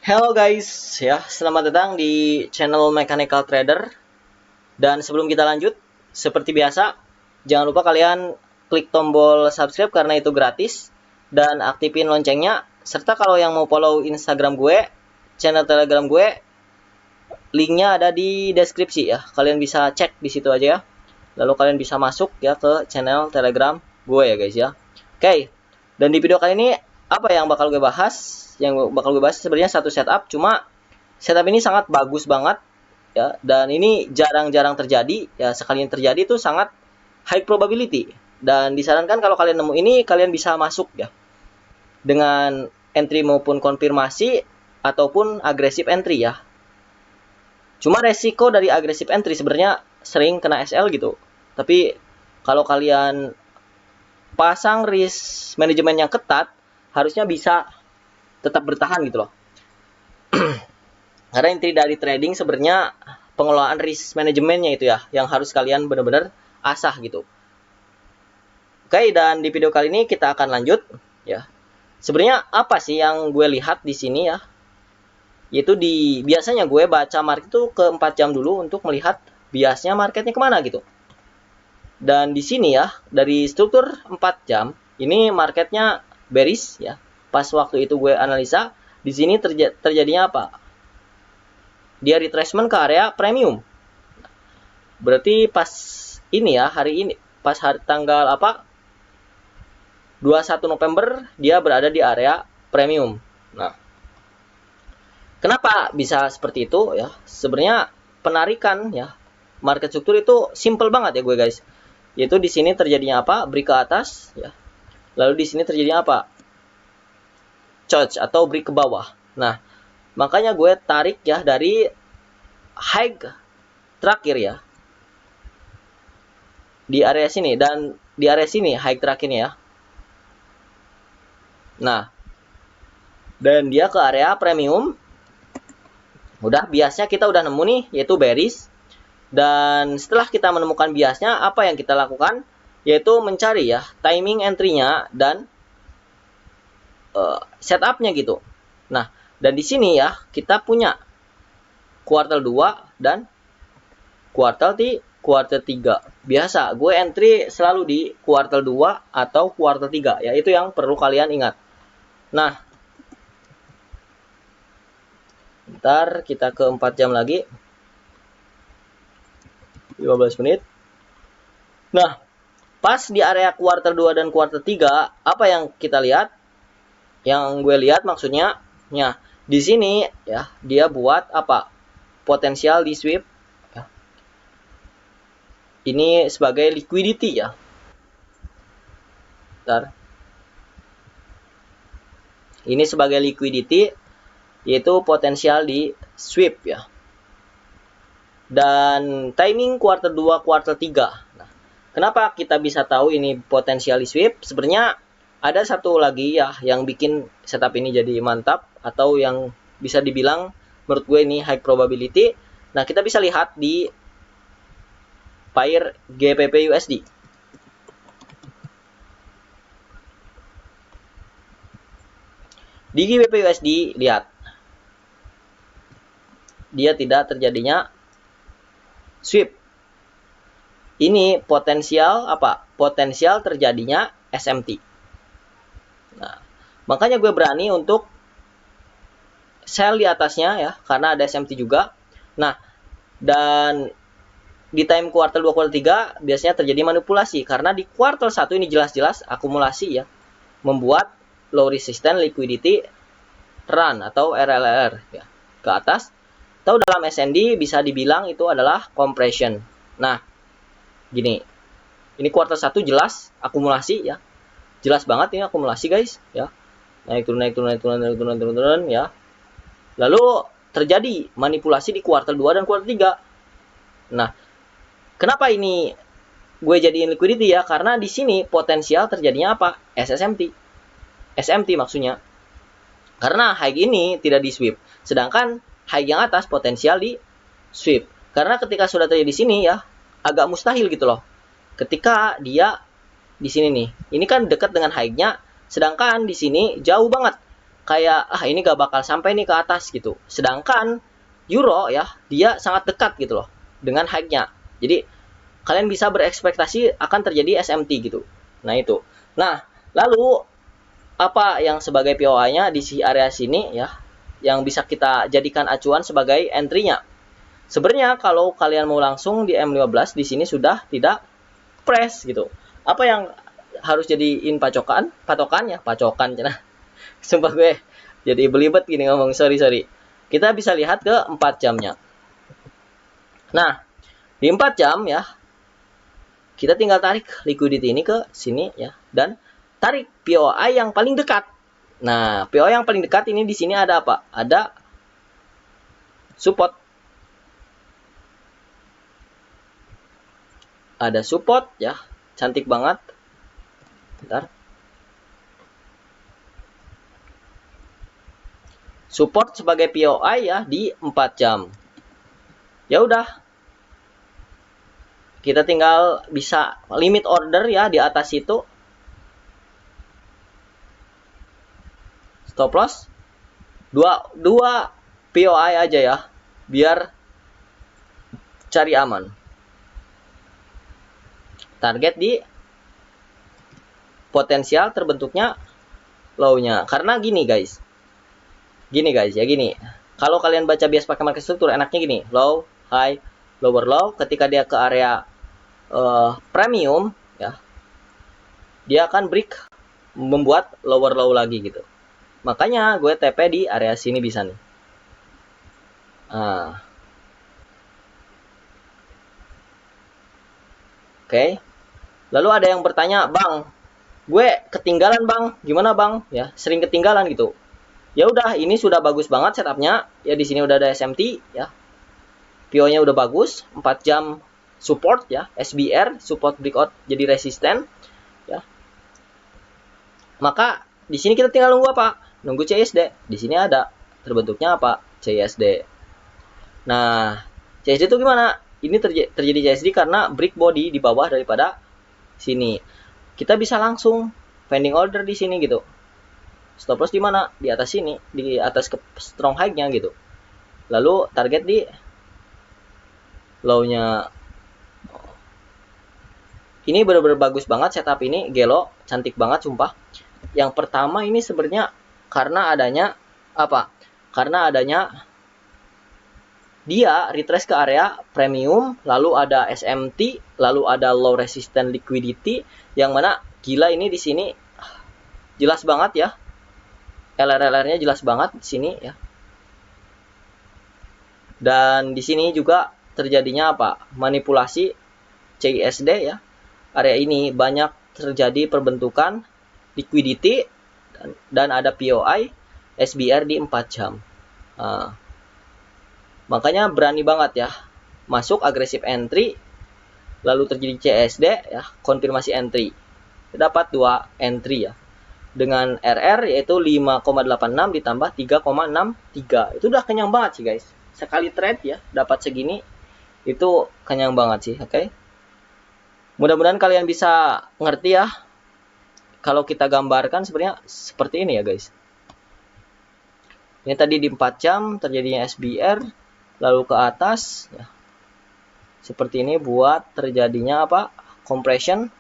Hello guys, ya selamat datang di channel Mechanical Trader. Dan sebelum kita lanjut, seperti biasa, jangan lupa kalian klik tombol subscribe karena itu gratis dan aktifin loncengnya. Serta kalau yang mau follow Instagram gue, channel Telegram gue, linknya ada di deskripsi ya. Kalian bisa cek di situ aja ya. Lalu kalian bisa masuk ya ke channel Telegram gue ya guys ya. Oke, dan di video kali ini apa yang bakal gue bahas? Yang bakal gue bahas sebenarnya satu setup, cuma setup ini sangat bagus banget ya, dan ini jarang-jarang terjadi ya. Sekali yang terjadi itu sangat high probability, dan disarankan kalau kalian nemu ini kalian bisa masuk ya dengan entry maupun konfirmasi ataupun agresif entry ya. Cuma resiko dari agresif entry sebenarnya sering kena SL gitu, tapi kalau kalian pasang risk manajemen yang ketat, harusnya bisa tetap bertahan gitu loh. Karena inti dari trading sebenarnya pengelolaan risk manajemennya itu ya, yang harus kalian benar-benar asah gitu. Oke, dan di video kali ini kita akan lanjut ya. Sebenarnya apa sih yang gue lihat di sini ya? Yaitu biasanya gue baca market itu ke 4 jam dulu untuk melihat biasnya marketnya kemana gitu. Dan di sini ya, dari struktur 4 jam, ini marketnya bearish ya. Pas waktu itu gue analisa, di sini terjadinya apa? Dia retracement ke area premium. Berarti pas ini ya, hari ini, pas hari tanggal apa? 21 November dia berada di area premium. Nah, kenapa bisa seperti itu ya? Sebenarnya penarikan ya market struktur itu simple banget ya gue guys. Yaitu di sini terjadinya apa? Break ke atas ya. Lalu di sini terjadinya apa? Charge atau break ke bawah. Nah, makanya gue tarik ya dari high terakhir ya. Di area sini, dan di area sini high terakhirnya ya. Nah, dan dia ke area premium. Udah, biasnya kita udah nemu nih, yaitu bearish. Dan setelah kita menemukan biasnya, apa yang kita lakukan? Yaitu mencari ya timing entry-nya dan setupnya gitu. Nah, dan di sini ya kita punya kuartal 2 dan kuartal 3. Biasa gue entry selalu di kuartal 2 atau kuartal 3 ya, itu yang perlu kalian ingat. Nah, ntar kita ke 4 jam lagi, 15 menit. Nah, pas di area kuartal 2 dan kuartal 3, apa yang kita lihat? Yang gue lihat maksudnya, ya, di sini ya dia buat apa? Potensial di sweep. Ya. Ini sebagai liquidity ya. Bentar. Ini sebagai liquidity, yaitu potensial di sweep ya. Dan timing kuartal 2, kuartal 3. Nah, kenapa kita bisa tahu ini potensial di sweep? Sebenarnya ada satu lagi ya yang bikin setup ini jadi mantap, atau yang bisa dibilang menurut gue ini high probability. Nah, kita bisa lihat di pair GBP USD. Di GBP USD, lihat. Dia tidak terjadinya sweep. Ini potensial apa? Potensial terjadinya SMT. Nah, makanya gue berani untuk sell di atasnya ya, karena ada SMT juga. Nah, dan di time kuartal 2, kuartal 3 biasanya terjadi manipulasi, karena di kuartal 1 ini jelas-jelas akumulasi ya, membuat low resistance liquidity run atau RLR ya, ke atas. Atau dalam SND bisa dibilang itu adalah compression. Nah, gini. Ini kuartal 1 jelas akumulasi ya. Jelas banget ini akumulasi guys ya. Naik turun ya. Lalu terjadi manipulasi di kuartal 2 dan kuartal 3. Nah, kenapa ini gue jadiin liquidity ya? Karena di sini potensial terjadinya apa? SSMT. SMT maksudnya. Karena high ini tidak di sweep. Sedangkan high yang atas potensial di sweep. Karena ketika sudah terjadi di sini ya, agak mustahil gitu loh. Ketika dia di sini nih, ini kan dekat dengan high-nya, sedangkan di sini jauh banget. kayak ini gak bakal sampai nih ke atas gitu. Sedangkan euro ya, dia sangat dekat gitu loh dengan high-nya. Jadi kalian bisa berekspektasi akan terjadi SMT gitu. Nah itu. Nah, lalu apa yang sebagai POI-nya di area sini ya, yang bisa kita jadikan acuan sebagai entry-nya. Sebenarnya kalau kalian mau langsung di M15 di sini sudah tidak press gitu. Apa yang harus jadiin patokannya, nah. Sumpah gue jadi belibet gini ngomong, sorry. Kita bisa lihat ke 4 jamnya. Nah, di 4 jam ya, kita tinggal tarik liquidity ini ke sini ya, dan tarik POI yang paling dekat. Nah, POI yang paling dekat ini di sini ada apa? Ada support. Ada support ya, cantik banget. Bentar. Support sebagai POI ya di 4 jam. Ya udah. Kita tinggal bisa limit order ya di atas itu. Stop loss. Dua POI aja ya, biar cari aman. Target di potensial terbentuknya low-nya. Karena gini guys. Kalau kalian baca bias pakai market struktur, enaknya gini, low, high, lower low. Ketika dia ke area premium ya, dia akan break membuat lower low lagi gitu. Makanya gue TP di area sini bisa nih. Oke. Lalu ada yang bertanya, "Bang, gue ketinggalan, Bang. Gimana, Bang?" Ya, sering ketinggalan gitu. Ya udah, ini sudah bagus banget setupnya. Ya di sini udah ada SMT ya. PO-nya udah bagus, 4 jam support ya, SBR, support breakout jadi resisten ya. Maka di sini kita tinggal nunggu apa? Nunggu CSD. Di sini ada terbentuknya apa? CSD. Nah, CSD itu gimana? Ini terjadi CSD karena break body di bawah daripada sini. Kita bisa langsung pending order di sini gitu. Stop loss di mana? Di atas sini, di atas ke strong high-nya gitu. Lalu target di low-nya. Ini benar-benar bagus banget setup ini, gelo, cantik banget sumpah. Yang pertama ini sebenarnya karena adanya apa? Karena adanya dia retrace ke area premium, lalu ada SMT, lalu ada low resistant liquidity, yang mana gila ini di sini jelas banget ya. LR-nya jelas banget di sini ya. Dan di sini juga terjadinya apa? Manipulasi CISD ya. Area ini banyak terjadi perbentukan liquidity dan ada POI SBR di 4 jam. Makanya berani banget ya masuk agresif entry, lalu terjadi CSD ya, konfirmasi entry. Dapat 2 entry ya. Dengan RR yaitu 5,86 ditambah 3,63. Itu udah kenyang banget sih guys. Sekali trade ya dapat segini, itu kenyang banget sih, oke? Mudah-mudahan kalian bisa ngerti ya. Kalau kita gambarkan sebenarnya seperti ini ya guys. Ini tadi di 4 jam terjadinya SBR, lalu ke atas ya. Seperti ini buat terjadinya apa? Compression.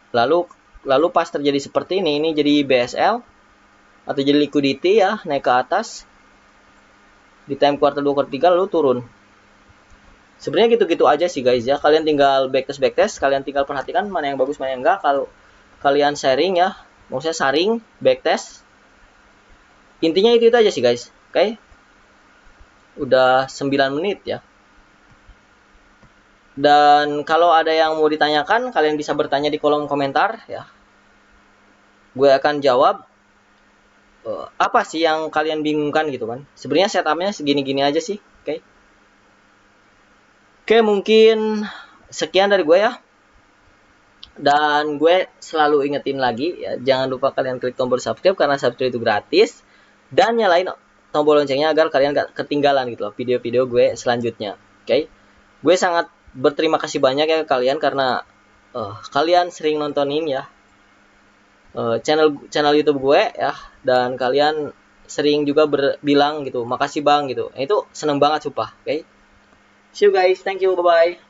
Lalu pas terjadi seperti ini jadi BSL atau jadi liquidity ya, naik ke atas. Di time quarter 2 quarter 3 lalu turun. Sebenarnya gitu-gitu aja sih guys ya. Kalian tinggal backtest, kalian tinggal perhatikan mana yang bagus, mana yang enggak. Kalau kalian sharing ya, maksudnya saring, backtest. Intinya itu aja sih guys. Oke. Udah 9 menit ya. Dan kalau ada yang mau ditanyakan, kalian bisa bertanya di kolom komentar ya. Gue akan jawab apa sih yang kalian bingungkan gitu kan. Sebenarnya setupnya segini-gini aja sih. Oke, mungkin sekian dari gue ya. Dan gue selalu ingetin lagi ya, jangan lupa kalian klik tombol subscribe karena subscribe itu gratis. Dan nyalain tombol loncengnya agar kalian gak ketinggalan gitu loh video-video gue selanjutnya. Oke. Gue sangat berterima kasih banyak ya ke kalian karena kalian sering nontonin ya channel YouTube gue ya, dan kalian sering juga bilang gitu, makasih bang gitu. Itu seneng banget sumpah. Oke, see you guys, thank you, bye bye.